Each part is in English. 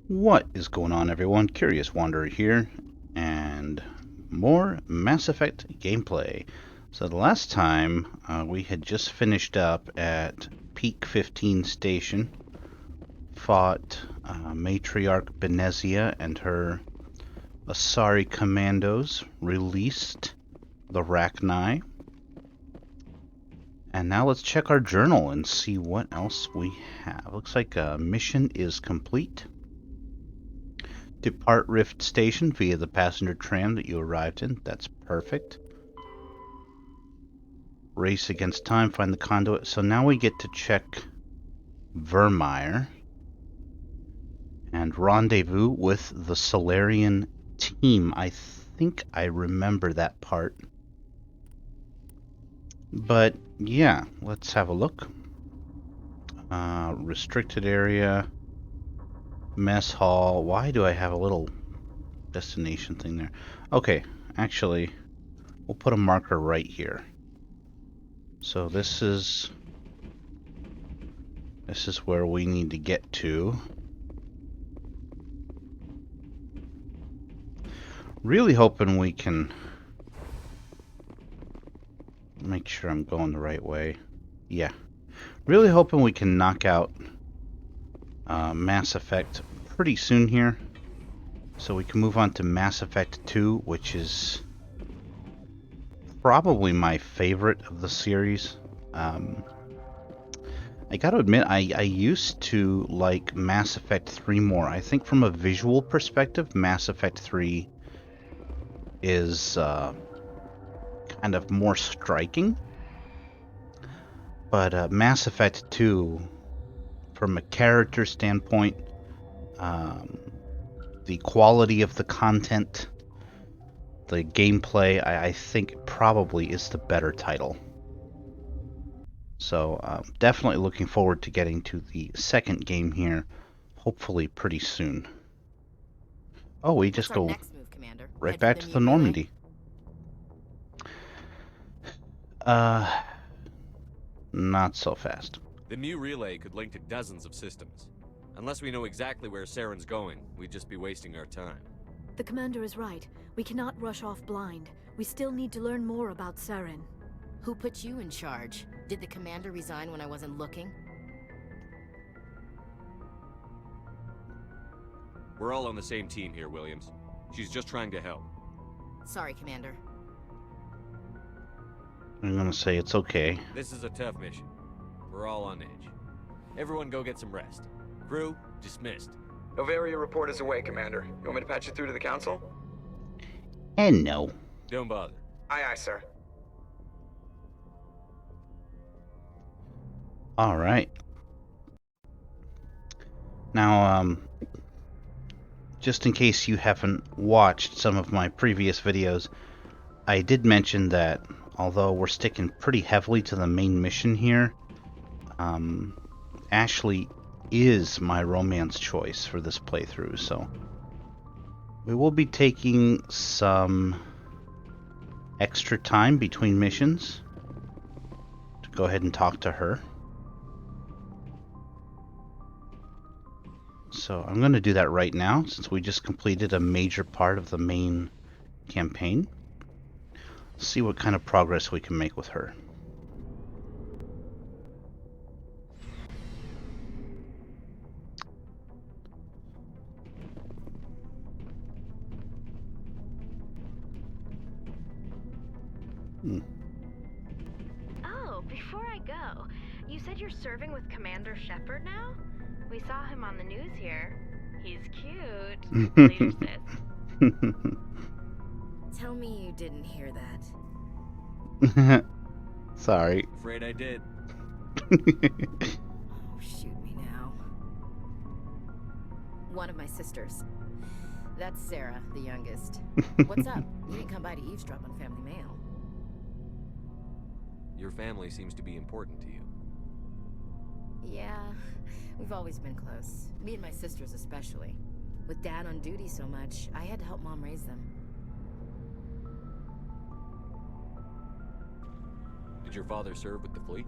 What is going on, everyone? Curious Wanderer here, and more Mass Effect gameplay. So the last time we had just finished up at Peak 15 Station, fought Matriarch Benezia and her Asari commandos, released the Rachni, and now let's check our journal and see what else we have. Looks like a mission is complete. Depart Rift Station via the passenger tram that you arrived in. That's perfect. Race against time, find the conduit. So now we get to check Virmire and rendezvous with the Solarian team. I think I remember that part. But yeah, let's have a look. Restricted area, mess hall. Why do I have a little destination thing there? Okay, actually, we'll put a marker right here. So this is where we need to get to. Really hoping we can make sure I'm going the right way. Yeah. Really hoping we can knock out Mass Effect pretty soon here. So we can move on to Mass Effect 2, which is probably my favorite of the series. I gotta admit, I used to like Mass Effect 3 more. I think from a visual perspective, Mass Effect 3 is kind of more striking. But Mass Effect 2, from a character standpoint, the quality of the content, the gameplay, I think probably is the better title. So definitely looking forward to getting to the second game here, hopefully pretty soon. Oh, we just go Next move, Commander? right back to the Normandy. Not so fast. The new relay could link to dozens of systems. Unless we know exactly where Saren's going, we'd just be wasting our time. The Commander is right. We cannot rush off blind. We still need to learn more about Saren. Who put you in charge? Did the Commander resign when I wasn't looking? We're all on the same team here, Williams. She's just trying to help. Sorry, Commander. I'm gonna say it's okay. This is a tough mission. We're all on edge. Everyone go get some rest. Crew, dismissed. Novaria report is away, Commander. You want me to patch you through to the Council? And no. Don't bother. Aye, aye, sir. All right. Now, just in case you haven't watched some of my previous videos, I did mention that although we're sticking pretty heavily to the main mission here, Ashley is my romance choice for this playthrough, so we will be taking some extra time between missions to go ahead and talk to her. So I'm going to do that right now, since we just completed a major part of the main campaign. See what kind of progress we can make with her. Oh, before I go, you said you're serving with Commander Shepard now? We saw him on the news here. He's cute. Later, sis. Tell me you didn't hear that. Sorry. Afraid I did. Oh, shoot me now. One of my sisters. That's Sarah, the youngest. What's up? You didn't come by to eavesdrop on family mail. Your family seems to be important to you. Yeah, we've always been close. Me and my sisters especially. With Dad on duty so much, I had to help Mom raise them. Did your father serve with the fleet?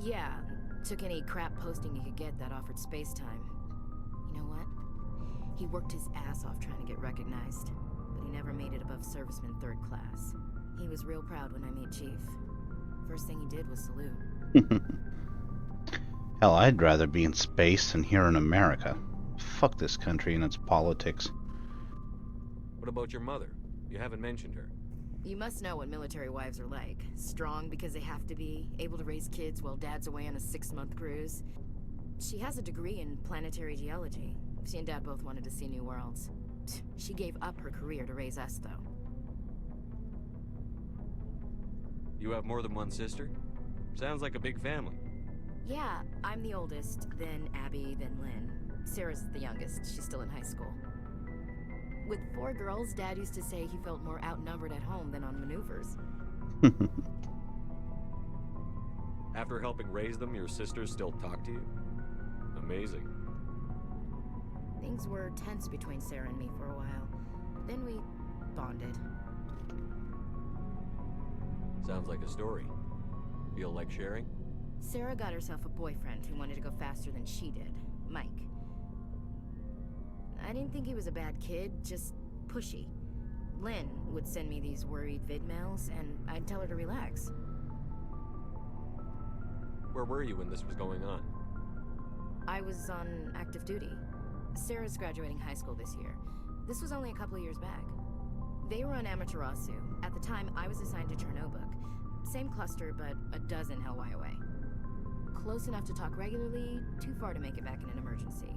Yeah, took any crap posting you could get that offered space time. You know what? He worked his ass off trying to get recognized, but he never made it above serviceman 3rd class. He was real proud when I met Chief. First thing he did was salute. Hell, I'd rather be in space than here in America. Fuck this country and its politics. What about your mother? You haven't mentioned her. You must know what military wives are like. Strong because they have to be, able to raise kids while dad's away on a 6-month cruise. She has a degree in planetary geology. She and dad both wanted to see new worlds. She gave up her career to raise us, though. You have more than one sister? Sounds like a big family. Yeah, I'm the oldest, then Abby, then Lynn. Sarah's the youngest. She's still in high school. With 4 girls, Dad used to say he felt more outnumbered at home than on maneuvers. After helping raise them, your sisters still talk to you? Amazing. Things were tense between Sarah and me for a while. Then we bonded. Sounds like a story. Feel like sharing? Sarah got herself a boyfriend who wanted to go faster than she did, Mike. I didn't think he was a bad kid, just pushy. Lynn would send me these worried vid mails, and I'd tell her to relax. Where were you when this was going on? I was on active duty. Sarah's graduating high school this year. This was only a couple of years back. They were on Amaterasu. At the time, I was assigned to Chernobog. Same cluster, but a dozen Hellwire away. Close enough to talk regularly, too far to make it back in an emergency.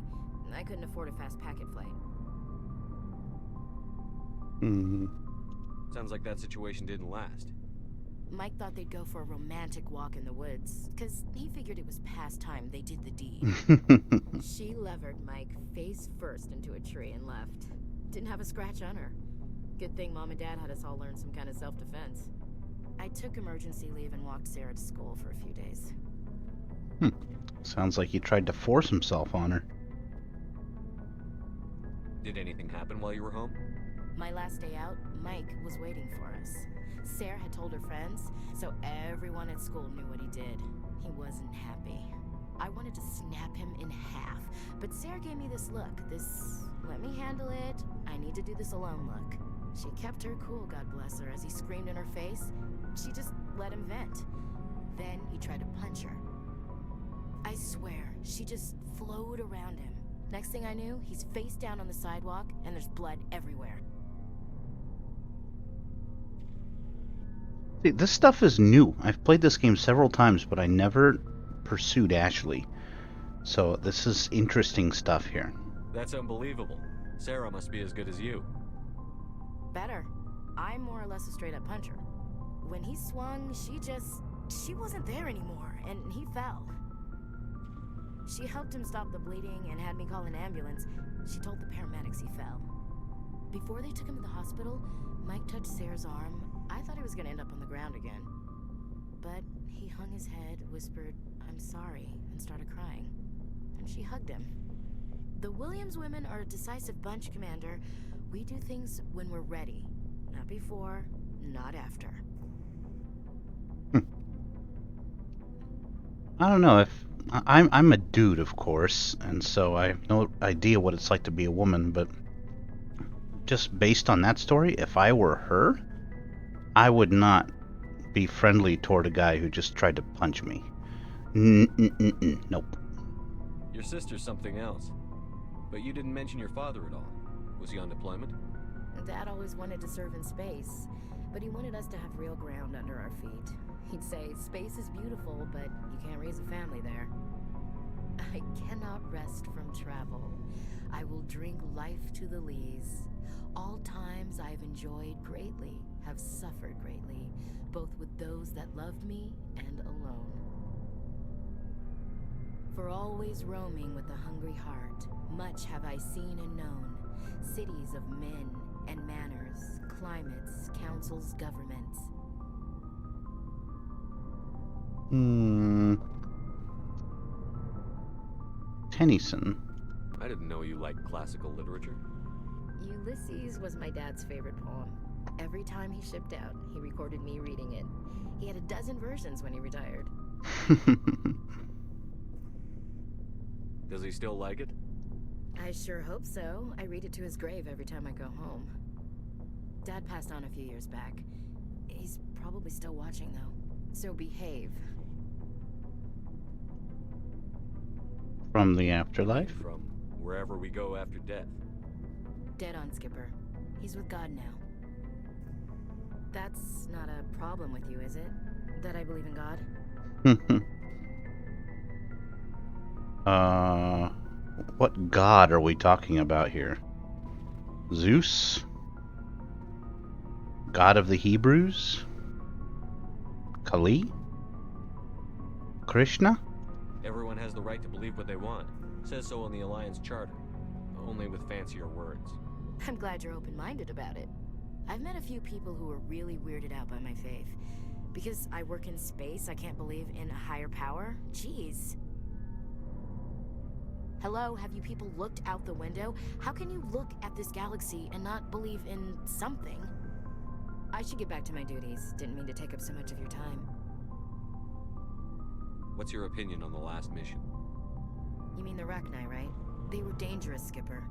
I couldn't afford a fast packet flight. Sounds like that situation didn't last. Mike thought they'd go for a romantic walk in the woods, because he figured it was past time they did the deed. She levered Mike face first into a tree and left. Didn't have a scratch on her. Good thing Mom and Dad had us all learn some kind of self-defense. I took emergency leave and walked Sarah to school for a few days. Sounds like he tried to force himself on her. Did anything happen while you were home? My last day out, Mike was waiting for us. Sarah had told her friends, so everyone at school knew what he did. He wasn't happy. I wanted to snap him in half, but Sarah gave me this look, this let me handle it, I need to do this alone look. She kept her cool, God bless her, as he screamed in her face. She just let him vent. Then he tried to punch her. I swear, she just flowed around him. Next thing I knew, he's face down on the sidewalk, and there's blood everywhere. See, this stuff is new. I've played this game several times, but I never pursued Ashley. So this is interesting stuff here. That's unbelievable. Sarah must be as good as you. Better. I'm more or less a straight-up puncher. When he swung, she wasn't there anymore, and he fell. She helped him stop the bleeding and had me call an ambulance. She told the paramedics he fell. Before they took him to the hospital, Mike touched Sarah's arm. I thought he was going to end up on the ground again. But he hung his head, whispered, "I'm sorry," and started crying. And she hugged him. The Williams women are a decisive bunch, Commander. We do things when we're ready. Not before, not after. I don't know if I'm a dude, of course, and so I have no idea what it's like to be a woman, but just based on that story, if I were her, I would not be friendly toward a guy who just tried to punch me. Nope. Your sister's something else. But you didn't mention your father at all. Was he on deployment? Dad always wanted to serve in space, but he wanted us to have real ground under our feet. He'd say, space is beautiful, but you can't raise a family there. I cannot rest from travel. I will drink life to the lees. All times I've enjoyed greatly, have suffered greatly, both with those that loved me and alone. For always roaming with a hungry heart, much have I seen and known, cities of men and manners, climates, councils, governments. Tennyson. I didn't know you liked classical literature. Ulysses was my dad's favorite poem. Every time he shipped out, he recorded me reading it. He had a dozen versions when he retired. Does he still like it? I sure hope so. I read it to his grave every time I go home. Dad passed on a few years back. He's probably still watching, though. So behave. From the afterlife? From wherever we go after death. Dead on, Skipper. He's with God now. That's not a problem with you, is it? That I believe in God? What god are we talking about here? Zeus? God of the Hebrews? Kali? Krishna? Everyone has the right to believe what they want. Says so on the Alliance Charter. Only with fancier words. I'm glad you're open-minded about it. I've met a few people who are really weirded out by my faith. Because I work in space, I can't believe in a higher power? Jeez. Hello, have you people looked out the window? How can you look at this galaxy and not believe in something? I should get back to my duties. Didn't mean to take up so much of your time. What's your opinion on the last mission? You mean the Rachni, right? They were dangerous, Skipper.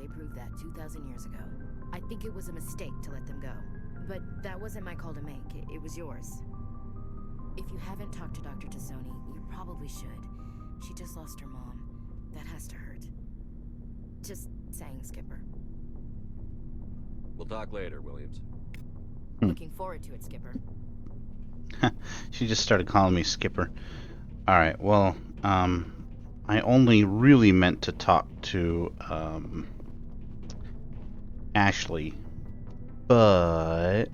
They proved that 2,000 years ago. I think it was a mistake to let them go. But that wasn't my call to make. It was yours. If you haven't talked to Dr. Tassoni, you probably should. She just lost her mom. That has to hurt. Just saying, Skipper. We'll talk later, Williams. Looking forward to it, Skipper. She just started calling me Skipper. Alright, well, I only really meant to talk to, Ashley. But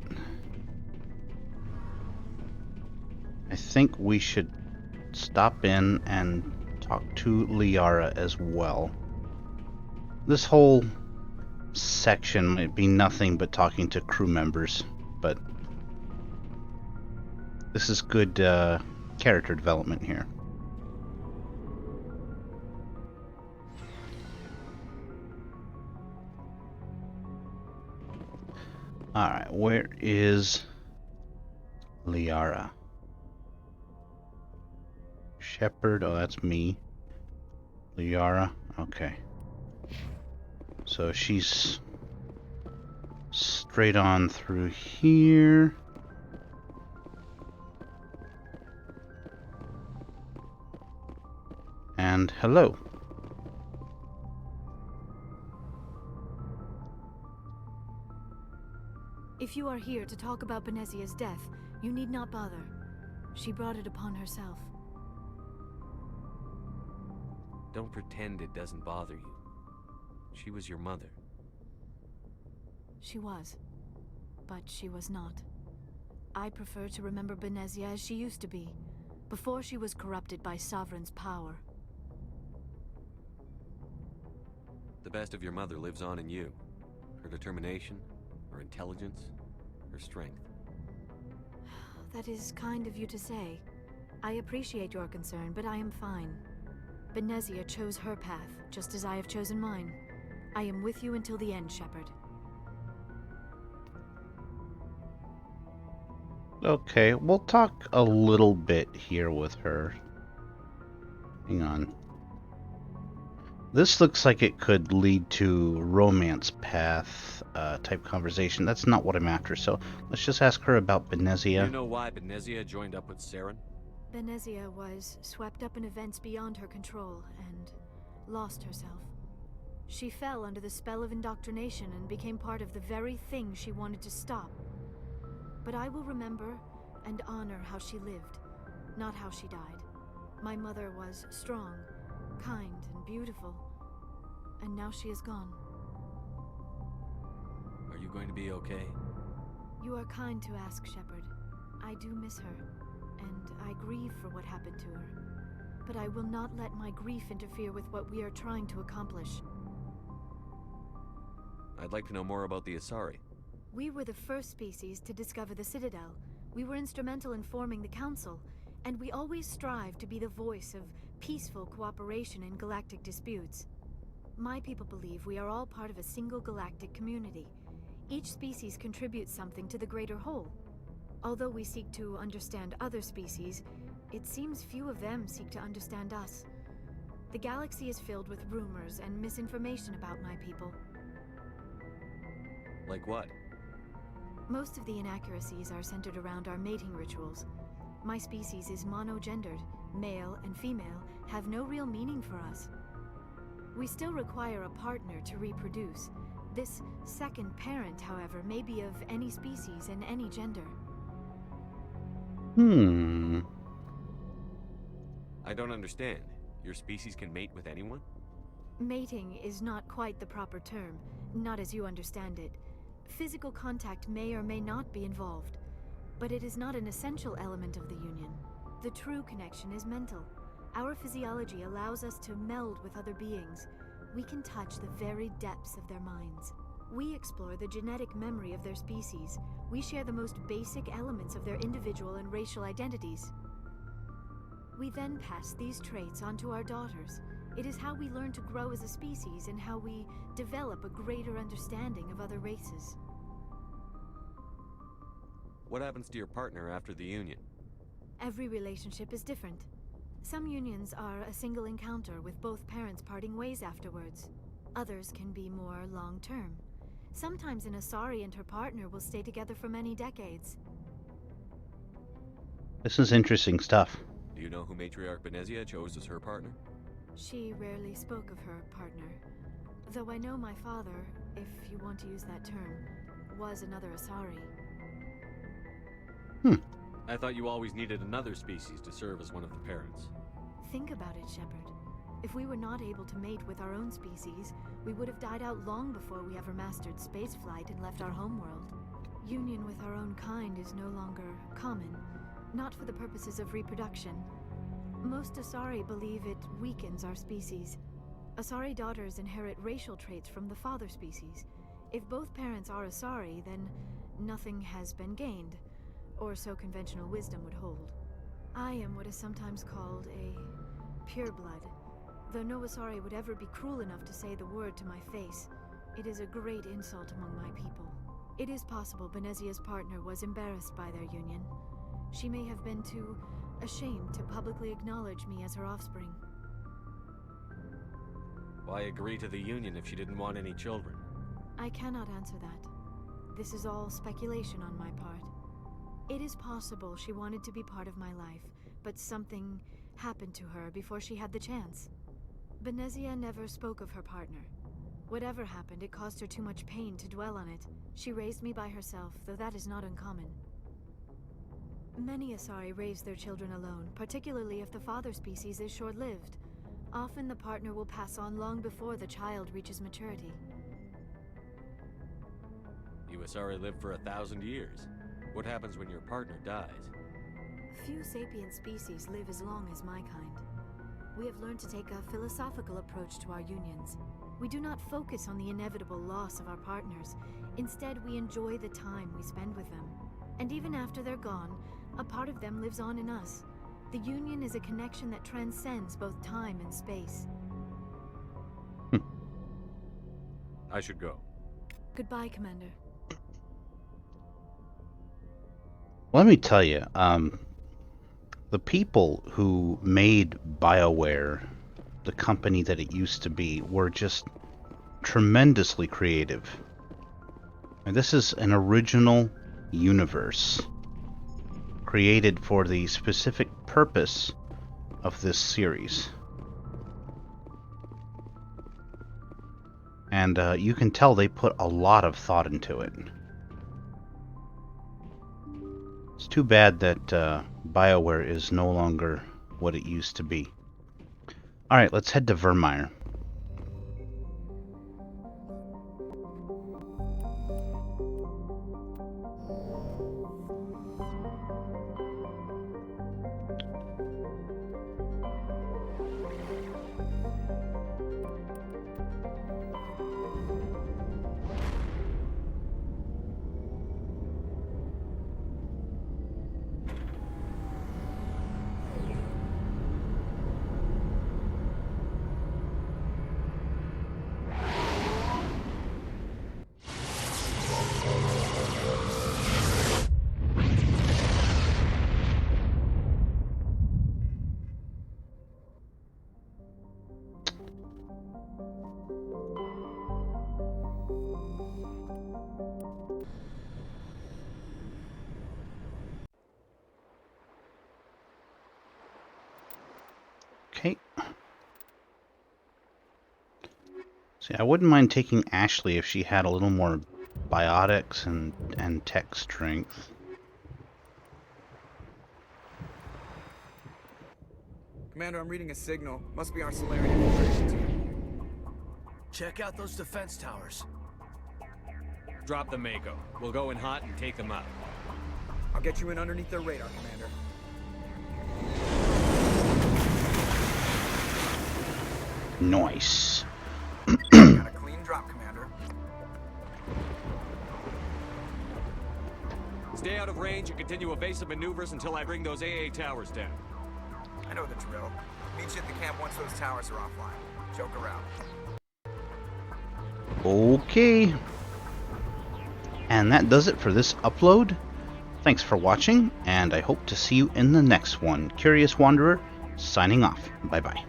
I think we should stop in and talk to Liara as well. This whole section might be nothing but talking to crew members, but this is good character development here. Alright, where is Liara? Shepard, oh that's me. Liara, okay. So she's straight on through here. And hello. If you are here to talk about Benezia's death, you need not bother. She brought it upon herself. Don't pretend it doesn't bother you. She was your mother. She was. But she was not. I prefer to remember Benezia as she used to be, before she was corrupted by Sovereign's power. The best of your mother lives on in you. Her determination, her intelligence, her strength. That is kind of you to say. I appreciate your concern, but I am fine. Benezia chose her path, just as I have chosen mine. I am with you until the end, Shepard. Okay, we'll talk a little bit here with her. Hang on. This looks like it could lead to romance path type conversation. That's not what I'm after, so let's just ask her about Benezia. You know why Benezia joined up with Saren? Benezia was swept up in events beyond her control and lost herself. She fell under the spell of indoctrination and became part of the very thing she wanted to stop. But I will remember and honor how she lived, not how she died. My mother was strong, kind, and beautiful, and now she is gone. Are you going to be okay? You are kind to ask, Shepard. I do miss her, and I grieve for what happened to her. But I will not let my grief interfere with what we are trying to accomplish. I'd like to know more about the Asari. We were the first species to discover the Citadel. We were instrumental in forming the Council, and we always strive to be the voice of peaceful cooperation in galactic disputes. My people believe we are all part of a single galactic community. Each species contributes something to the greater whole. Although we seek to understand other species, it seems few of them seek to understand us. The galaxy is filled with rumors and misinformation about my people. Like what? Most of the inaccuracies are centered around our mating rituals. My species is monogendered. Male and female have no real meaning for us. We still require a partner to reproduce. This second parent, however, may be of any species and any gender. I don't understand. Your species can mate with anyone? Mating is not quite the proper term, not as you understand it. Physical contact may or may not be involved, but it is not an essential element of the union. The true connection is mental. Our physiology allows us to meld with other beings. We can touch the very depths of their minds. We explore the genetic memory of their species. We share the most basic elements of their individual and racial identities. We then pass these traits on to our daughters. It is how we learn to grow as a species and how we develop a greater understanding of other races. What happens to your partner after the union? Every relationship is different. Some unions are a single encounter with both parents parting ways afterwards. Others can be more long-term. Sometimes an Asari and her partner will stay together for many decades. This is interesting stuff. Do you know who Matriarch Benezia chose as her partner? She rarely spoke of her partner. Though I know my father, if you want to use that term, was another Asari. I thought you always needed another species to serve as one of the parents. Think about it, Shepard. If we were not able to mate with our own species, we would have died out long before we ever mastered spaceflight and left our homeworld. Union with our own kind is no longer common, not for the purposes of reproduction. Most Asari believe it weakens our species. Asari daughters inherit racial traits from the father species. If both parents are Asari, then nothing has been gained, or so conventional wisdom would hold. I am what is sometimes called a pureblood. Though no Asari would ever be cruel enough to say the word to my face, it is a great insult among my people. It is possible Benezia's partner was embarrassed by their union. She may have been too ashamed to publicly acknowledge me as her offspring. Why agree to the union if she didn't want any children? I cannot answer that. This is all speculation on my part. It is possible she wanted to be part of my life, but something happened to her before she had the chance. Benezia never spoke of her partner. Whatever happened, it caused her too much pain to dwell on it. She raised me by herself, though that is not uncommon. Many Asari raise their children alone, particularly if the father species is short-lived. Often the partner will pass on long before the child reaches maturity. You Asari live for 1,000 years. What happens when your partner dies? Few sapient species live as long as my kind. We have learned to take a philosophical approach to our unions. We do not focus on the inevitable loss of our partners. Instead, we enjoy the time we spend with them. And even after they're gone, a part of them lives on in us. The union is a connection that transcends both time and space. I should go. Goodbye, Commander. Let me tell you, the people who made BioWare, the company that it used to be, were just tremendously creative. And this is an original universe created for the specific purpose of this series. And you can tell they put a lot of thought into it. It's too bad that BioWare is no longer what it used to be. Alright, let's head to Virmire. See, I wouldn't mind taking Ashley if she had a little more biotics and tech strength. Commander, I'm reading a signal. Must be our Solarian infiltration team. Check out those defense towers. Drop the Mako. We'll go in hot and take them out. I'll get you in underneath their radar, Commander. Nice. Got a clean drop, Commander. Stay out of range and continue evasive maneuvers until I bring those AA towers down. I know the drill. Meet you at the camp once those towers are offline. Joke around. Okay. And that does it for this upload. Thanks for watching, and I hope to see you in the next one. Curious Wanderer, signing off. Bye-bye.